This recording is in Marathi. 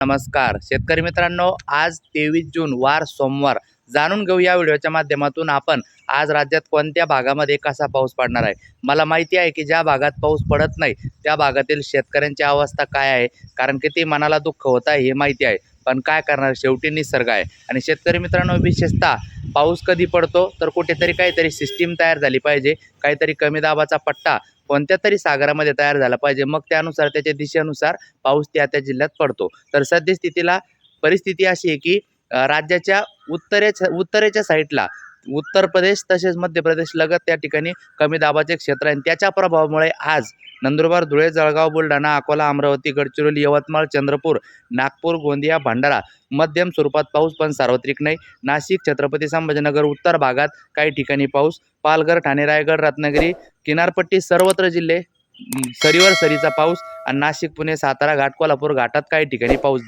नमस्कार शेतकरी मित्रांनो, आज 23 जून वार सोमवार. जाणून घेऊ या व्हिडिओच्या माध्यमातून आपण आज राज्यात कोणत्या भागामध्ये कसा पाऊस पडणार आहे. मला माहिती आहे की ज्या भागात पाऊस पडत नाही त्या भागातील शेतकऱ्यांची अवस्था काय आहे, कारण किती मनाला दुःख होत आहे हे माहिती आहे. पण काय करणार, शेवटी निसर्ग आहे. आणि शेतकरी मित्रांनो, विशेषतः पाऊस कधी पडतो तर कुठेतरी काहीतरी सिस्टीम तयार झाली पाहिजे, काहीतरी कमी दाबाचा पट्टा कोणत्या तरी सागरामध्ये तयार झाला पाहिजे. मग त्यानुसार त्याच्या दिशेनुसार पाऊस त्या त्या जिल्ह्यात पडतो. तर सद्यस्थितीला परिस्थिती अशी आहे की राज्याच्या उत्तरेच्या साईडला उत्तर प्रदेश तसेच मध्य प्रदेश लगत त्या ठिकाणी कमी दाबाचे क्षेत्र आहे. त्याच्या प्रभावामुळे आज नंदुरबार, धुळे, जळगाव, बुलढाणा, अकोला, अमरावती, गडचिरोली, यवतमाळ, चंद्रपूर, नागपूर, गोंदिया, भंडारा मध्यम स्वरूपात पाऊस पण सार्वत्रिक नाही. नाशिक, छत्रपती संभाजीनगर उत्तर भागात काही ठिकाणी पाऊस. पालघर, ठाणे, रायगड, रत्नागिरी किनारपट्टी सर्वत्र जिल्हे सरीवर सरीचा पाऊस. आणि नाशिक, पुणे, सातारा घाट, कोल्हापूर घाटात काही ठिकाणी पाऊस.